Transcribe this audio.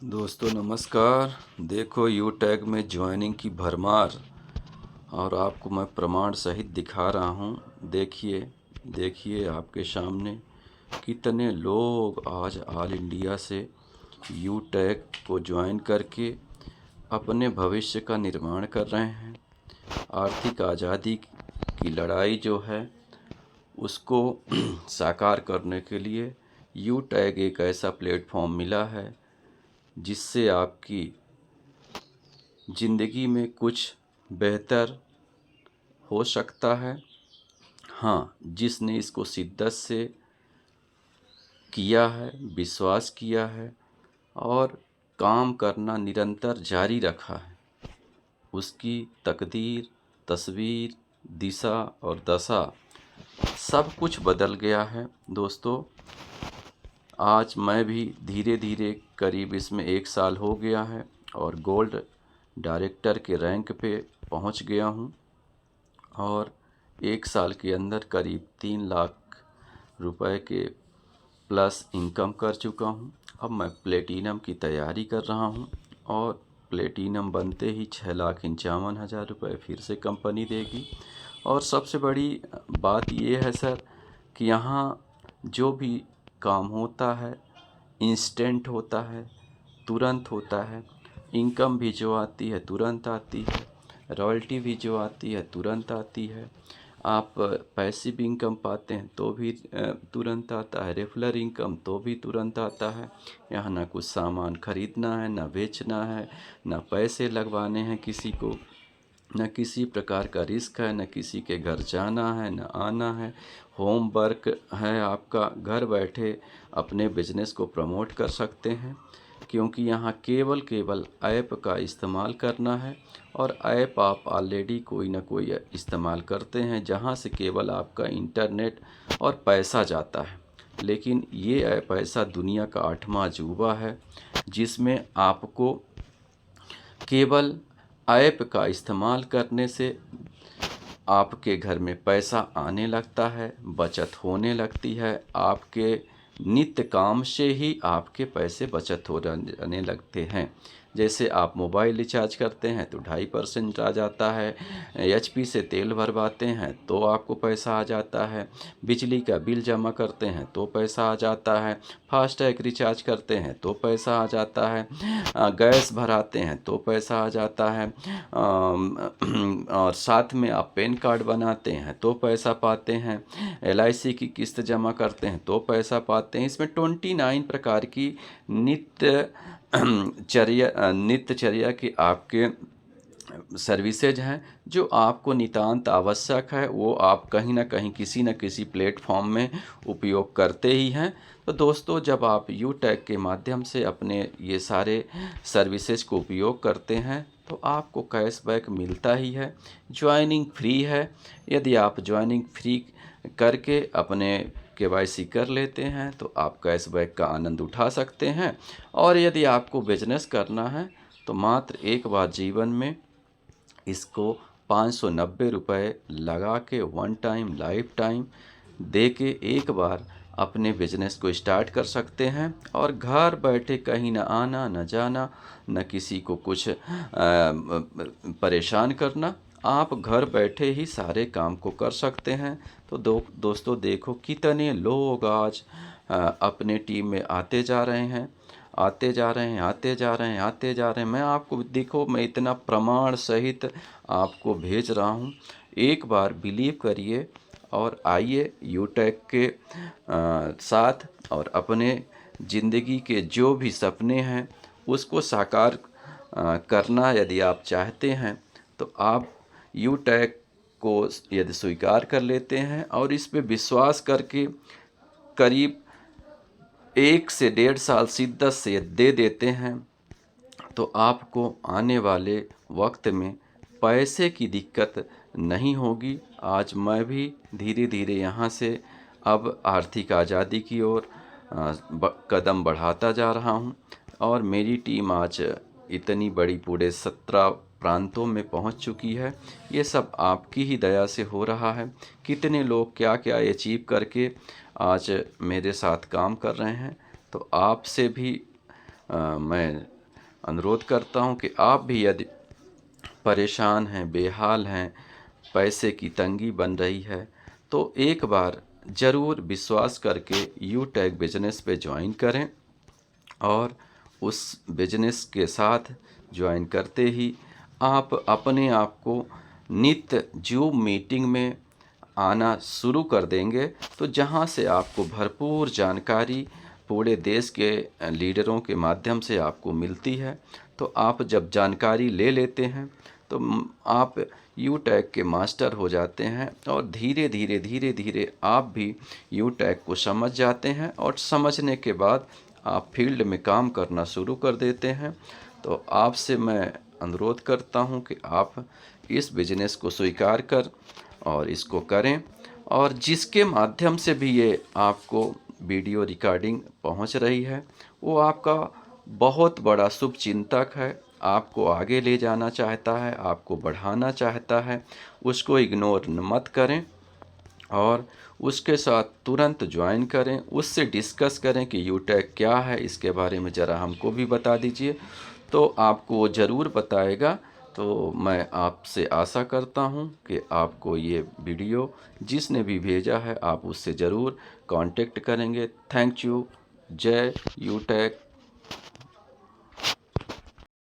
दोस्तों नमस्कार। देखो यू टैग में ज्वाइनिंग की भरमार और आपको मैं प्रमाण सहित दिखा रहा हूँ। देखिए देखिए आपके सामने कितने लोग आज ऑल इंडिया से यू टैग को ज्वाइन करके अपने भविष्य का निर्माण कर रहे हैं। आर्थिक आज़ादी की लड़ाई जो है उसको साकार करने के लिए यू टैग एक ऐसा प्लेटफॉर्म मिला है जिससे आपकी ज़िंदगी में कुछ बेहतर हो सकता है। हाँ, जिसने इसको शिद्दत से किया है, विश्वास किया है और काम करना निरंतर जारी रखा है, उसकी तकदीर, तस्वीर, दिशा और दशा सब कुछ बदल गया है। दोस्तों, आज मैं भी धीरे धीरे करीब इसमें 1 साल हो गया है और गोल्ड डायरेक्टर के रैंक पे पहुंच गया हूं और 1 साल के अंदर करीब 3 लाख रुपए के प्लस इनकम कर चुका हूं। अब मैं प्लेटिनम की तैयारी कर रहा हूं और प्लेटिनम बनते ही 6,51,000 रुपये फिर से कंपनी देगी। और सबसे बड़ी बात ये है सर कि यहाँ जो भी काम होता है इंस्टेंट होता है, तुरंत होता है। इनकम भी जो आती है तुरंत आती है, रॉयल्टी भी जो आती है तुरंत आती है। आप पैसिव इनकम पाते हैं तो भी तुरंत आता है, रेगुलर इनकम तो भी तुरंत आता है। यहाँ ना कुछ सामान खरीदना है, ना बेचना है, ना पैसे लगवाने हैं किसी को, न किसी प्रकार का रिस्क है, न किसी के घर जाना है, न आना है। होम वर्क है आपका, घर बैठे अपने बिजनेस को प्रमोट कर सकते हैं क्योंकि यहाँ केवल ऐप का इस्तेमाल करना है और ऐप आप ऑलरेडी कोई ना कोई इस्तेमाल करते हैं जहाँ से केवल आपका इंटरनेट और पैसा जाता है। लेकिन ये ऐप ऐसा दुनिया का 8वां अजूबा है जिसमें आपको केवल ऐप का इस्तेमाल करने से आपके घर में पैसा आने लगता है, बचत होने लगती है। आपके नित्य काम से ही आपके पैसे बचत हो जाने लगते हैं। जैसे आप मोबाइल रिचार्ज करते हैं तो 2.5% आ जाता है, एचपी से तेल भरवाते हैं तो आपको पैसा आ जाता है, बिजली का बिल जमा करते हैं तो पैसा आ जाता है, फास्टैग रिचार्ज करते हैं तो पैसा आ जाता है, गैस भराते हैं तो पैसा आ जाता है, और साथ में आप पैन कार्ड बनाते हैं तो पैसा पाते हैं, एलआईसी की किस्त जमा करते हैं तो पैसा पाते हैं। इसमें 29 प्रकार की नित्यचर्या की आपके सर्विसेज हैं जो आपको नितांत आवश्यक है, वो आप कहीं ना कहीं किसी न किसी प्लेटफॉर्म में उपयोग करते ही हैं। तो दोस्तों, जब आप यू टैग के माध्यम से अपने ये सारे सर्विसेज को उपयोग करते हैं तो आपको कैशबैक मिलता ही है। ज्वाइनिंग फ्री है। यदि आप ज्वाइनिंग फ्री करके अपने केवाईसी कर लेते हैं तो आप कैशबैक का आनंद उठा सकते हैं। और यदि आपको बिजनेस करना है तो मात्र एक बार जीवन में इसको 590 रुपये लगा के वन टाइम लाइफ टाइम दे के एक बार अपने बिजनेस को स्टार्ट कर सकते हैं और घर बैठे कहीं ना आना न जाना, न किसी को कुछ परेशान करना, आप घर बैठे ही सारे काम को कर सकते हैं। तो दोस्तों देखो कितने लोग आज अपने टीम में आते जा रहे हैं, आते जा रहे हैं, आते जा रहे हैं, आते जा रहे हैं। मैं आपको देखो, मैं इतना प्रमाण सहित आपको भेज रहा हूँ। एक बार बिलीव करिए और आइए यू टैग के साथ और अपने ज़िंदगी के जो भी सपने हैं उसको साकार करना यदि आप चाहते हैं तो आप यू टैग को यदि स्वीकार कर लेते हैं और इस पे विश्वास करके करीब 1 से 1.5 साल शिद्दत से दे देते हैं तो आपको आने वाले वक्त में पैसे की दिक्कत नहीं होगी। आज मैं भी धीरे धीरे यहाँ से अब आर्थिक आज़ादी की ओर कदम बढ़ाता जा रहा हूँ और मेरी टीम आज इतनी बड़ी पूरे 17 प्रांतों में पहुँच चुकी है। ये सब आपकी ही दया से हो रहा है। कितने लोग क्या क्या अचीव करके आज मेरे साथ काम कर रहे हैं। तो आपसे भी मैं अनुरोध करता हूँ कि आप भी यदि परेशान हैं, बेहाल हैं, पैसे की तंगी बन रही है, तो एक बार ज़रूर विश्वास करके यूटैग बिजनेस पे ज्वाइन करें और उस बिजनेस के साथ ज्वाइन करते ही आप अपने आप को नित्य जूम मीटिंग में आना शुरू कर देंगे, तो जहां से आपको भरपूर जानकारी पूरे देश के लीडरों के माध्यम से आपको मिलती है। तो आप जब जानकारी ले लेते हैं तो आप यूटैग के मास्टर हो जाते हैं और धीरे धीरे आप भी यूटैग को समझ जाते हैं और समझने के बाद आप फील्ड में काम करना शुरू कर देते हैं। तो आपसे मैं अनुरोध करता हूं कि आप इस बिजनेस को स्वीकार कर और इसको करें, और जिसके माध्यम से भी ये आपको वीडियो रिकॉर्डिंग पहुंच रही है वो आपका बहुत बड़ा शुभचिंतक है, आपको आगे ले जाना चाहता है, आपको बढ़ाना चाहता है। उसको इग्नोर मत करें और उसके साथ तुरंत ज्वाइन करें, उससे डिस्कस करें कि यूटैग क्या है, इसके बारे में ज़रा हमको भी बता दीजिए। तो आपको वो ज़रूर बताएगा। तो मैं आपसे आशा करता हूँ कि आपको ये वीडियो जिसने भी भेजा है आप उससे ज़रूर कांटेक्ट करेंगे। Thank you. जय यूटैग।